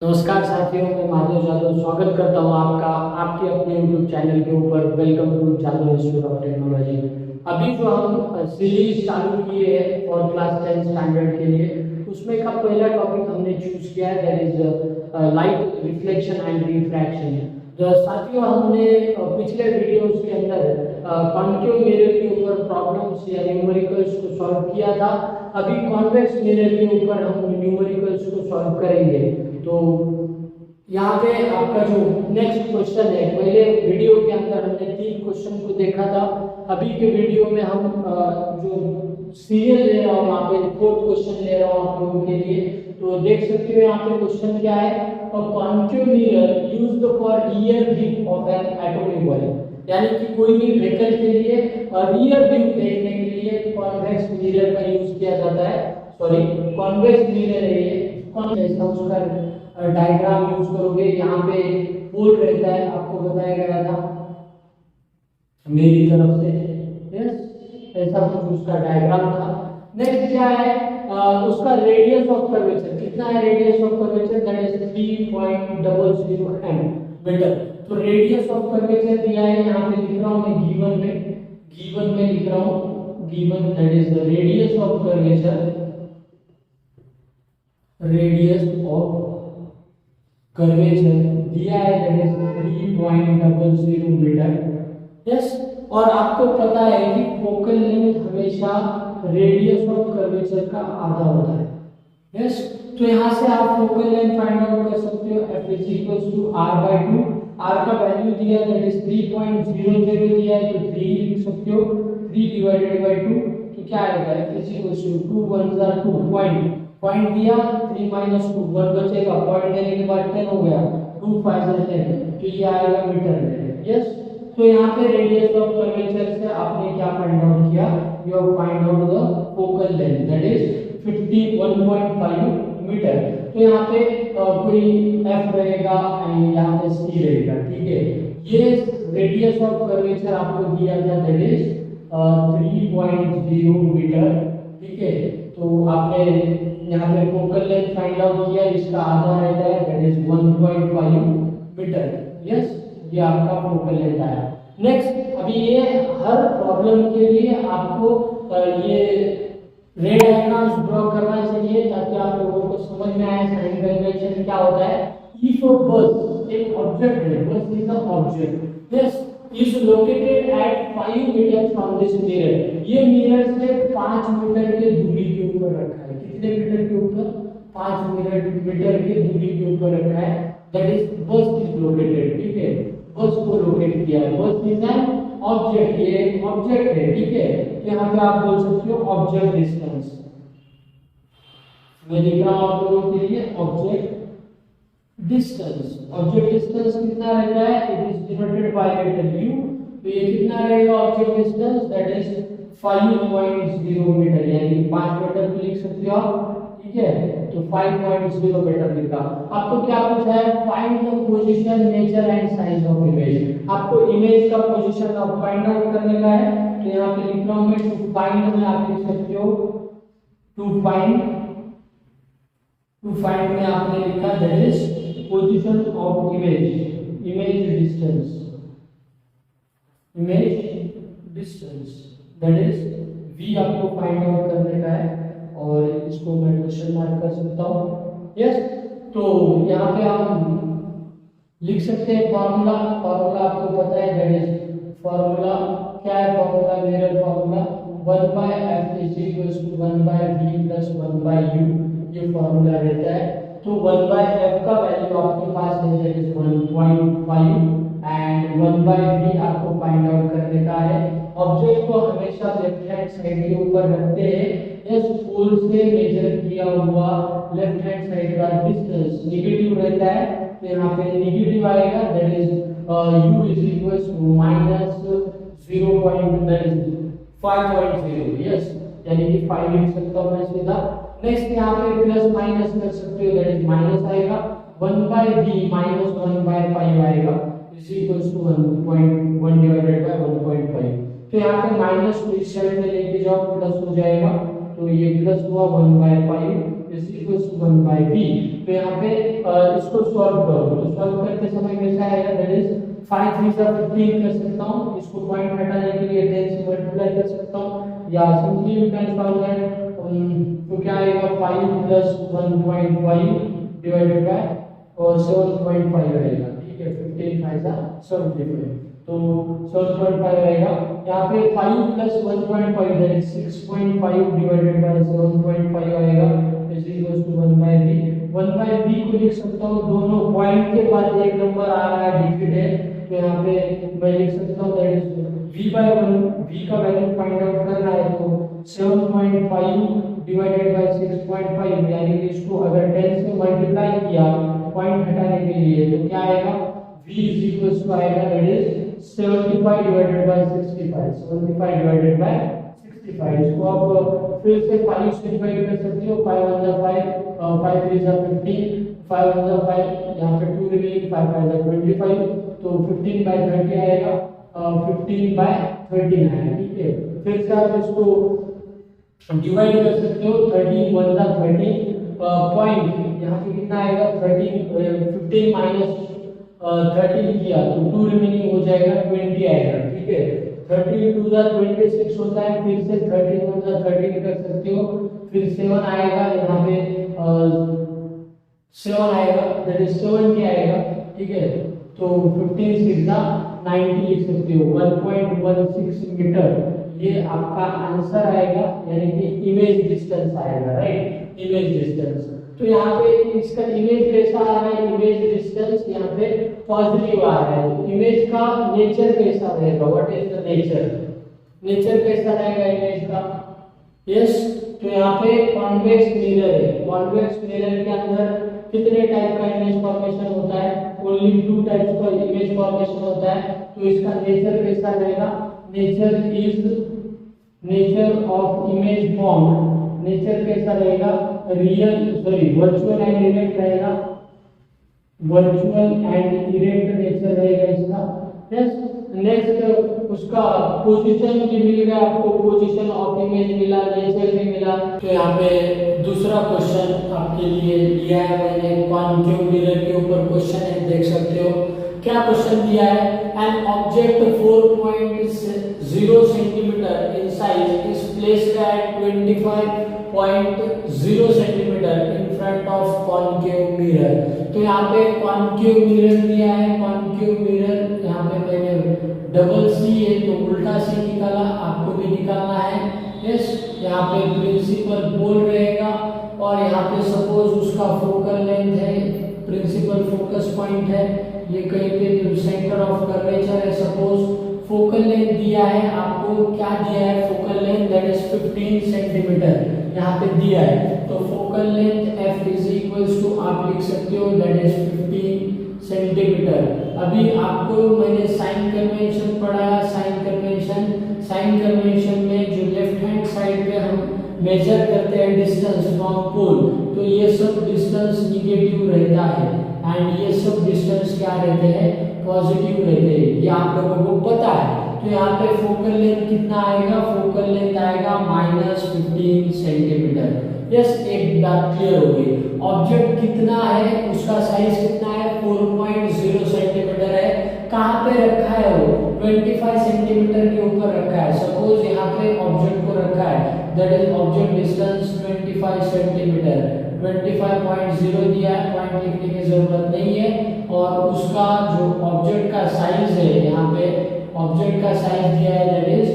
नमस्कार साथियों, मैं माधव जादव स्वागत करता हूं आपका आपके अपने यूट्यूब चैनल के ऊपर। Welcome to Jadav institute of technology. अभी जो हम सीरीज चालू किए हैं फॉर क्लास 10 स्टैंडर्ड के लिए, उसमें का पहला टॉपिक हमने चूज किया है, that is light reflection and refraction. साथियों, हमने पिछले वीडियोस के अंदर कॉन्केव मिरर के ऊपर प्रॉब्लम्स या न्यूमेरिकल्स को सॉल्व किया था। अभी कॉन्वेक्स मिरर के ऊपर हम न्यूमेरिकल्स को सॉल्व करेंगे। तो यहाँ पे आपका जो नेक्स्ट क्वेश्चन है, पहले वीडियो के अंदर हमने 3 क्वेश्चन को देखा था। अभी के वीडियो में हम जो सीरियल ले रहा हूँ, यहाँ पे 4th क्वेश्चन ले रहा हूँ आप लोगों के लिए। तो देख सकते हो यहाँ पे क्वेश्चन क्या है, a concave mirror used for rear view of an automobile, यानी कि कोई भी व्हीकल के लिए रियर व्यू देखने के लिए कॉन्वेक्स मिरर का यूज किया जाता है। सॉरी, कॉन्वेक्स मिरर है ये। ऐसा उसका डायग्राम यूज करोगे, यहाँ पे पोल रहता है, आपको बताया गया था मेरी तरफ से। यस, ऐसा कुछ उसका डायग्राम था। नेक्स्ट क्या है, उसका रेडियस ऑफ कर्वेचर कितना है, radius of curvature that is 3.00 m metre. तो रेडियस ऑफ कर्वेचर दिया है, यहाँ पे लिख रहा हूँ मैं गिवन में लिख रहा हूँ, given that is the radius of curvature, radius of curvature दिया है दैट इज 3.00 मीटर। यस, और आपको पता है कि फोकल लेंथ हमेशा रेडियस ऑफ कर्वेचर का आधा होता है। यस, तो यहाँ से आप फोकल लेंथ फाइंड आउट कर सकते हो। f is equals to r/2। r का वैल्यू दिया है दैट इज 3.00 दिया है, तो 3 लिख सकते हो। 3 डिवाइडेड बाय 2 तो क्या आएगा, f इज इक्वल्स टू 2 1 जा 2 पॉइंट दिया, 3 माइनस 2 1 बचेगा, पॉइंट देने के बाद 10 हो गया, 2 5 10, तो ये आएगा मीटर में। यस, तो यहाँ पे रेडियस ऑफ कर्वेचर से आपने क्या फाइंड आउट किया, you have find out the focal length that is 51.5 metre. तो यहाँ पे कोई f रहेगा एंड यहाँ पे c रहेगा, ठीक है। ये रेडियस ऑफ कर्वेचर आपको दिया था दैट इज 3.0 मीटर, ठीक है। तो आपने यहाँ पे फोकल लेंथ फाइंड आउट किया, इसका आधा रहता है दैट इज 1.5 मीटर। यस, ये आपका फोकल लेंथ आया। नेक्स्ट, अभी ये हर प्रॉब्लम के लिए आपको ये रे डायग्राम्स ड्रॉ करना चाहिए ताकि आप लोगों को समझ में आए साइन कन्वेंशन क्या होता है। इफ अ बस एक ऑब्जेक्ट है, बस is a object, yes, is located at 5 metre from this mirror, ये मिरर से 5 मीटर के दूरी के ऊपर रखा है। कितने मीटर के ऊपर, 5 मीटर के दूरी के ऊपर रखा है, दैट इज बस इज लोकेटेड, ठीक है। बस को लोकेट किया है, बस इज एन ऑब्जेक्ट, ये एक ऑब्जेक्ट है, ठीक है। तो यहाँ पे आप बोल सकते हो ऑब्जेक्ट डिस्टेंस, मैं लिख रहा हूं आप लोगों के लिए ऑब्जेक्ट डिस्टेंस। ऑब्जेक्ट डिस्टेंस कितना रहता है, it is denoted by letter u। तो ये कितना रहेगा object distance, that is 5.0 metre, यानी 5 मीटर भी लिख सकते हो आप, ठीक है। तो 5.0 मीटर लिखा। आपको क्या पूछा है, find the position, nature and size of image. आपको इमेज का पोजीशन अब फाइंड आउट करने का है। तो यहाँ पे लिख रहा हूं मैं टू फाइंड में आप लिख सकते हो टू फाइंड में आपने लिखा that is position of image distance that is v आपको फाइंड आउट करने का है, और इसको मैं क्वेश्चन मार्क कर सकता हूँ। यस, तो यहाँ पे हम लिख सकते हैं फार्मूला आपको पता है दैट इज फार्मूला क्या है, formula mirror formula 1/f is equals to 1/v plus 1/u, ये फार्मूला रहता है। तो 1/f का वैल्यू आपके पास है दैट इज 1.5 एंड 1/v आपको फाइंड आउट करने का है। ऑब्जेक्ट को हमेशा लेफ्ट हैंड साइड के ऊपर रखते हैं। इस पोल से मेजर किया हुआ लेफ्ट हैंड साइड का डिस्टेंस नेगेटिव रहता है, तो यहाँ पे नेगेटिव आएगा that is u is equals to minus 5.0। Yes, यानी कि 5 लिख सकता हूं मैं सीधा। नेक्स्ट यहाँ पे प्लस माइनस कर सकते हो, दैट इज माइनस आएगा, 1/v माइनस 1/5 आएगा is equals to 1.1 divided by 1.5। तो यहाँ पे माइनस को इस साइड में लेके जाओ, प्लस हो जाएगा, तो ये प्लस हुआ 1/5 is equal to 1 by v। तो यहाँ पे इसको सॉल्व करो, तो सॉल्व करते समय कैसा आएगा, दैट इज 5 3 सा 15 कर सकता हूँ, इसको पॉइंट हटाने के लिए 10 से मल्टीप्लाई कर सकता हूँ, या simply you can solve that. तो क्या आएगा 5 प्लस 1.5 डिवाइडेड बाय और 7.5 रहेगा, ठीक है, 15 5 सा 75, तो 7.5 रहेगा। यहाँ पे 5 plus 1.5 that is 6.5 divided by 7.5 आएगा, is equal to 1 by v। 1 by v को लिख सकता हूँ, दोनों पॉइंट के बाद एक नंबर आ रहा है, डिजिट है, तो यहाँ पे मैं लिख सकता हूँ that is v by 1, v का वैल्यू फाइंड आउट करना है, तो 7.5 डिवाइडेड बाय 6.5, यानी कि इसको अगर 10 से मल्टीप्लाई किया पॉइंट हटाने के लिए, तो क्या आएगा, v इज इक्वल टू आएगा that is 75 divided by 65, 75 divided by 65। इसको आप फिर से 5 से डिवाइड कर सकते हो, 5 1 जा 5, 5 3 जा 15, 5 1 जा 5, यहाँ पे 2 रिमेनिंग, 5 5 जा 25, तो 15 बाय 30 आएगा, 15 बाय 39 है, ठीक है। फिर से आप इसको डिवाइड कर सकते हो, 30 1 जा 30, पॉइंट यहाँ पे कितना आएगा, 15 माइनस 13 किया तो 2 रिमेनिंग हो जाएगा, 20 आएगा, ठीक है। 30 2 जा 26 होता है, फिर से 13 1 जा 13 कर सकते हो, फिर 7 आएगा, यहाँ पे 7 आएगा, दैट इज 70 आएगा, ठीक है। तो 15 6 जा 90 लिख सकते हो, 1.16 मीटर ये आपका आंसर आएगा, यानी कि इमेज डिस्टेंस आएगा, राइट, इमेज डिस्टेंस। तो यहाँ पे इसका इमेज कैसा आ रहा है, इमेज डिस्टेंस यहाँ पे पॉजिटिव आ रहा है। इमेज का नेचर कैसा रहेगा, what is the nature, nature कैसा रहेगा इमेज का, यस। तो यहाँ पे कॉन्वेक्स मिरर है, कॉन्वेक्स मिरर के अंदर कितने टाइप का इमेज फॉर्मेशन होता है, ओनली 2 टाइप्स का इमेज फॉर्मेशन होता है। तो इसका नेचर कैसा रहेगा, nature is nature of image form, nature कैसा रहेगा, वर्चुअल एंड इरेक्ट रहेगा, वर्चुअल एंड इरेक्ट नेचर रहेगा इसका, यस। नेक्स्ट उसका पोजीशन भी मिल गया आपको, पोजीशन ऑफ इमेज मिला, नेचर भी मिला। तो यहाँ पे दूसरा क्वेश्चन आपके लिए दिया है मैंने, कॉन्केव मिरर के ऊपर क्वेश्चन है, देख सकते हो क्या क्वेश्चन दिया है। An object 4.0 centimetre in size is placed at 25.0 centimetre in front of concave mirror. तो यहाँ पे कॉन्केव मिरर दिया है, कॉन्केव मिरर यहाँ पे मैंने डबल सी है तो उल्टा सी निकाला, आपको भी निकालना है, यस। यहाँ पे प्रिंसिपल पोल रहेगा और यहाँ पे सपोज उसका फोकल लेंथ है, प्रिंसिपल फोकस पॉइंट है, ये कहीं पे सेंटर ऑफ कर्वेचर है, सपोज फोकल लेंथ दिया है आपको, क्या दिया है, focal length that is 15 centimetre यहाँ पे दिया है। तो focal length f is equals to आप लिख सकते हो दैट इज 15 सेंटीमीटर। अभी आपको मैंने साइन कन्वेंशन पढ़ाया, साइन कन्वेंशन में जो लेफ्ट हैंड साइड पे हम मेजर करते हैं डिस्टेंस फ्रॉम पोल, तो ये सब डिस्टेंस निगेटिव रहता है एंड ये सब डिस्टेंस क्या रहते हैं, पॉजिटिव रहते हैं, ये आप लोगों को पता है। तो यहाँ पे फोकल लेंथ कितना आएगा, फोकल लेंथ आएगा -15 सेंटीमीटर, यस। एक बात क्लियर हो गई। ऑब्जेक्ट कितना है, उसका साइज कितना है, 4.0 सेंटीमीटर है। कहाँ पे रखा है वो, 25 सेंटीमीटर के ऊपर रखा है। सपोज यहाँ पे ऑब्जेक्ट को रखा है, that is object distance 25 centimetre, 25.0 दिया है, पॉइंट लिखने की जरूरत नहीं है। और उसका जो ऑब्जेक्ट का साइज है, यहाँ पे ऑब्जेक्ट का साइज दिया है दैट इज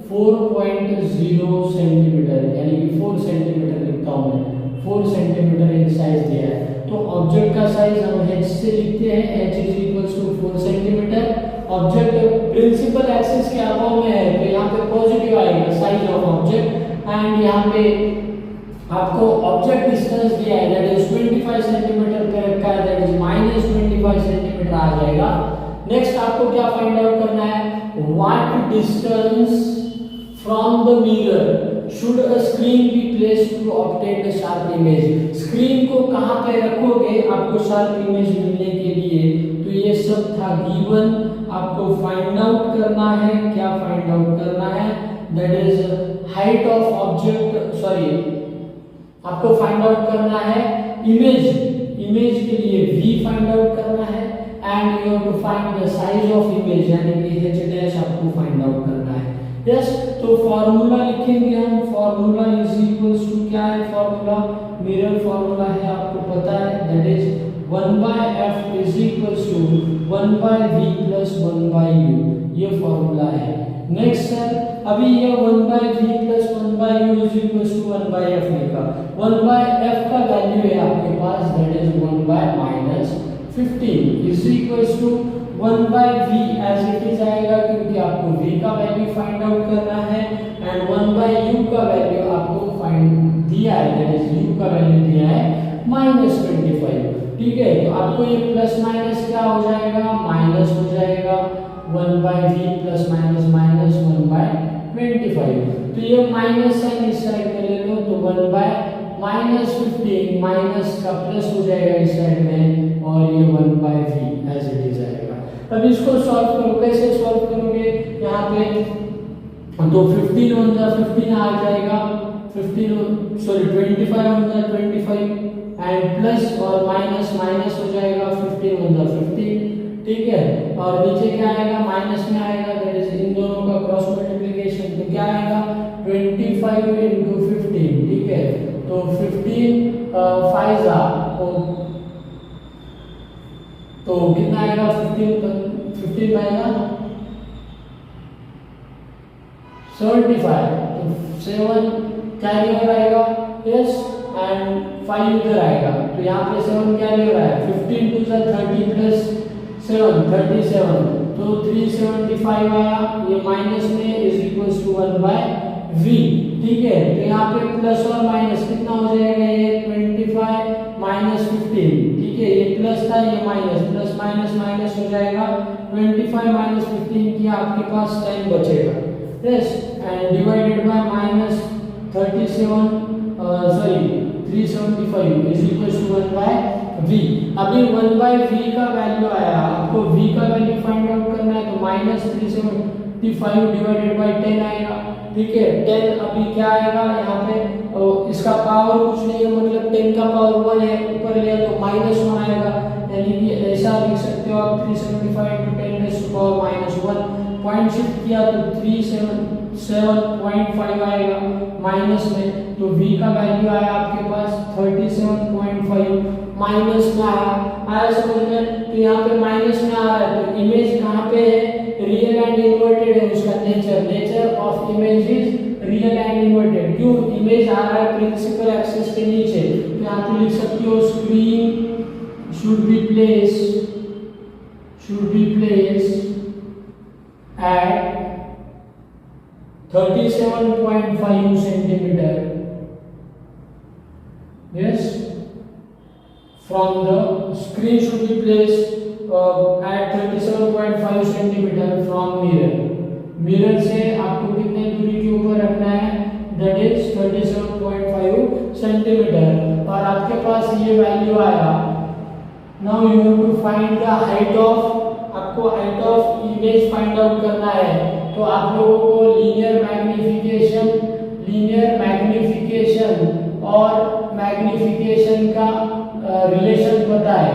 4.0 सेंटीमीटर, यानी कि 4 सेंटीमीटर लिखता हूँ मैं, 4 सेंटीमीटर इन साइज दिया है। तो ऑब्जेक्ट का साइज हम h से लिखते हैं, h is equals to 4 centimetre. Object principal axis के अबव में है तो यहाँ पे पॉजिटिव आएगा साइज ऑफ ऑब्जेक्ट, एंड यहाँ पे आपको ऑब्जेक्ट डिस्टेंस दिया है दैट इज 25 सेंटीमीटर पे रखा है, दैट इज -25 सेंटीमीटर आ जाएगा। नेक्स्ट आपको क्या फाइंड आउट करना है, what distance from the mirror should a screen be placed to obtain the sharp image. Screen को कहां पे रखोगे आपको शार्प इमेज मिलने के लिए, तो ये सब था गिवन। आपको फाइंड आउट करना है, क्या फाइंड आउट करना है, that is height of object, sorry आपको फाइंड आउट करना है इमेज, इमेज के लिए v फाइंड आउट करना है and you have to find the size of image, यानी कि h डैश आपको फाइंड आउट करना है। यस, तो फॉर्मूला लिखेंगे हम, फॉर्मूला इज इक्वल्स टू, क्या है फॉर्मूला, मिरर फॉर्मूला है, आपको पता है, that is 1/f is equals to 1/v plus 1/u, ये फॉर्मूला है। नेक्स्ट सर, अभी ये 1/v plus 1/u is equals to 1/f लिखा, 1/f का वैल्यू है आपके पास, that is 1/-15 is equals to 1/v as it is आएगा, क्योंकि आपको v का वैल्यू फाइंड आउट करना है एंड 1/u का वैल्यू आपको फाइंड दिया है, दैट इज u का वैल्यू दिया है -25। ठीक है, तो आपको ये प्लस माइनस क्या हो जाएगा, माइनस हो जाएगा, 1/v प्लस माइनस माइनस 1/25, तो ये माइनस है इस साइड में ले लो, तो 1/-15 माइनस का प्लस हो जाएगा इस साइड में और ये 1/v एज इट इज आएगा। अब इसको सॉल्व करो, कैसे सॉल्व करोगे, यहाँ पे तो 15 वन जा 15 आ जाएगा, 25 वन जा 25 एंड प्लस और माइनस माइनस हो जाएगा, 15 वन जा 15, ठीक है, और नीचे क्या आएगा, माइनस में आएगा, दैट इज इन दोनों का क्रॉस मल्टीप्लिकेशन, तो क्या आएगा 25 into 15, ठीक है, तो 15 5 जा तो कितना आएगा, 15 आएगा 75, तो 7 कैरी हो आएगा, यस, एंड 5 इधर आएगा, तो यहाँ पे 7 कैरी हो रहा है, 15 2 जा 30 प्लस 7 37, तो 375 आया, ये माइनस में इज इक्वल्स टू 1/v, ठीक है, तो यहाँ पे प्लस और माइनस कितना हो जाएगा, ये 25 -15, ठीक है, ये प्लस था ये माइनस, प्लस माइनस माइनस हो जाएगा, 25 -15 किया, आपके पास 10 बचेगा, yes, and divided by -375 is equals to 1/v। अभी 1/v का वैल्यू आया, आपको v का वैल्यू फाइंड आउट करना है, तो -375 डिवाइडेड बाय 10 आएगा, ठीक है, 10 अभी क्या आएगा यहाँ पे, इसका पावर कुछ नहीं है, मतलब 10 का पावर 1 है, ऊपर लिया तो -1 आएगा, यानी कि ऐसा लिख सकते हो आप 375 × 10⁻⁻1, पॉइंट शिफ्ट किया तो 377.5 आएगा माइनस में, तो v का वैल्यू आया आपके पास 37.5, माइनस में आया समझ में, तो यहाँ पे माइनस में आ रहा है, तो इमेज कहाँ पे है, रियल एंड इन्वर्टेड है, उसका nature of image is real and inverted, क्यों, इमेज आ रहा है प्रिंसिपल एक्सिस के नीचे, तो यहाँ पे लिख सकते हो screen should be placed at 37.5 centimeter, yes, from the screen should be placed at 37.5 centimeter from mirror से आपको कितने दूरी के ऊपर रखना है, that is 37.5 सेंटीमीटर, और आपके पास ये वैल्यू आया। Now you have to find the height of, आपको height of image find out करना है, तो आप लोगों को लीनियर मैग्नीफिकेशन और मैग्नीफिकेशन का रिलेशन पता है,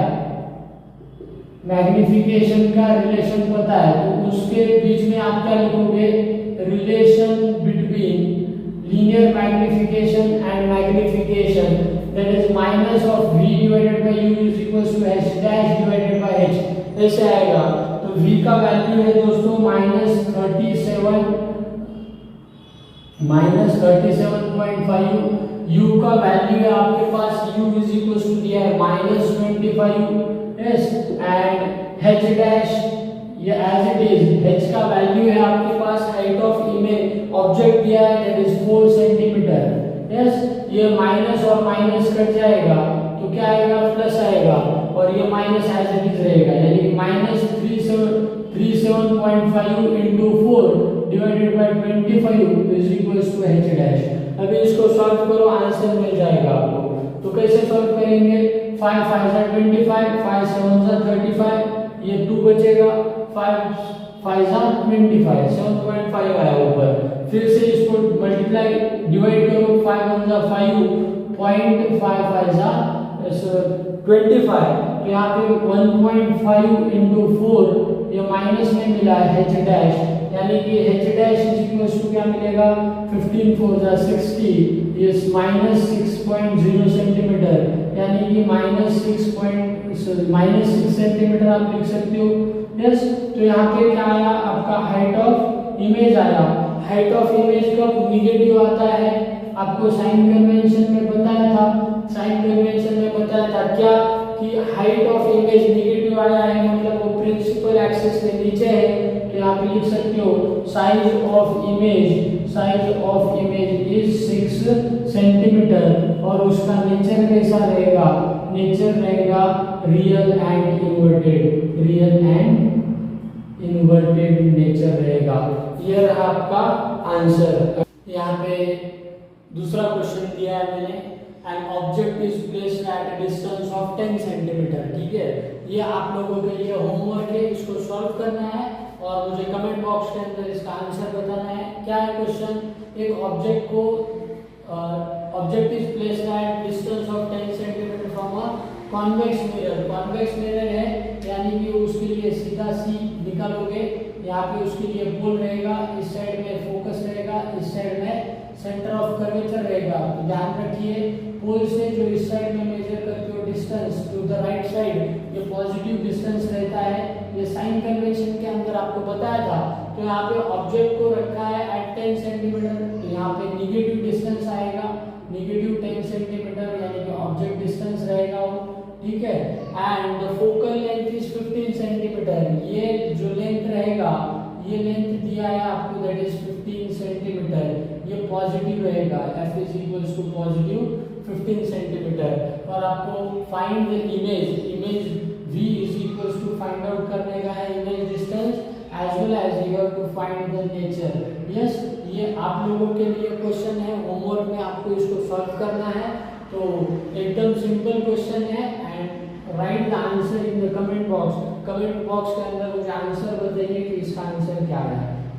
मैग्नीफिकेशन का रिलेशन पता है, तो उसके बीच में आप क्या लिखोगे, relation between linear magnification and magnification, that is minus of v divided by u is equals to h dash divided by h, ऐसे आएगा, तो v का वैल्यू है दोस्तों -37.5, u का वैल्यू है आपके पास, u इज इक्वल्स टू दिया है -25, यस, एंड h डैश ये एज इट इज, h का वैल्यू है आपके पास, हाइट ऑफ इमेज ऑब्जेक्ट दिया है दैट इज 4 सेंटीमीटर, यस, ये माइनस और माइनस कट जाएगा, तो क्या आएगा, प्लस आएगा, और ये माइनस एज इट इज रहेगा, यानी -37.5 into 4 divided by 25 is equals to h dash. अभी इसको सॉल्व करो, आंसर मिल जाएगा आपको, तो कैसे सॉल्व करेंगे, 5 5 जा 25, 5 7 जा 35, ये 2 बचेगा, 5 5 जा 25, 7.5 आया ऊपर, फिर से इसको मल्टीप्लाई डिवाइड करो, 5 1 जा 5, 0.5 जा 25, तो यहाँ पे 1.5 इंटू 4 ये माइनस में मिला है h डैश, यानी कि h dash is equal to क्या मिलेगा 15 4 जा 60, ये माइनस 6.0 सेंटीमीटर, यानी कि माइनस 6 सेंटीमीटर आप लिख सकते हो। यस, तो यहाँ पे क्या आया आपका हाइट ऑफ इमेज आया। हाइट ऑफ इमेज कब निगेटिव आता है, आपको साइन कन्वेंशन में बताया था, साइन कन्वेंशन में बताया था क्या कि हाइट ऑफ इमेज निगेटिव आया है मतलब वो प्रिंसिपल एक्सिस के नीचे है, तो यहाँ पे लिख सकते हो size of image is 6 centimetre और उसका नेचर कैसा रहेगा, नेचर रहेगा रियल एंड इन्वर्टेड नेचर रहेगा। ये रहा आपका आंसर। यहाँ पे दूसरा क्वेश्चन दिया है मैंने, an object is placed at a distance of 10 centimetre, ठीक है। ये आप लोगों के लिए होमवर्क है, इसको सॉल्व करना है और मुझे कमेंट बॉक्स के अंदर इसका आंसर बताना है। क्या है क्वेश्चन, एक ऑब्जेक्ट को object is placed at distance of 10 centimetre from a convex mirror. Convex mirror है यानी कि उसके लिए सीधा सी निकालोगे, यहाँ पे उसके लिए पोल रहेगा, इस साइड में फोकस रहेगा, इस साइड में सेंटर ऑफ कर्वेचर रहेगा। तो ध्यान रखिए पोल से जो इस साइड में मेजर करते हो distance to the right side, ये पॉजिटिव डिस्टेंस रहता है, ये साइन कन्वेंशन के अंदर आपको बताया था। तो यहाँ पे ऑब्जेक्ट को रखा है एट 10 सेंटीमीटर, तो यहाँ पे निगेटिव डिस्टेंस आएगा, निगेटिव 10 सेंटीमीटर यानी कि ऑब्जेक्ट डिस्टेंस रहेगा वो, ठीक है। And the focal length is 15 centimetre, ये जो लेंथ रहेगा ये लेंथ दिया है आपको दैट इज 15 सेंटीमीटर, ये पॉजिटिव रहेगा, f is equals to positive 15 centimetre. और आपको find the image v is equals to find out करने का है image distance as well as you have to find the nature. Yes, ये आप लोगों के लिए क्वेश्चन है, होमवर्क में आपको इसको सॉल्व करना है। तो एकदम सिंपल क्वेश्चन है and right the answer in the comment box. Comment box के अंदर मुझे आंसर बताइए कि इसका आंसर क्या है।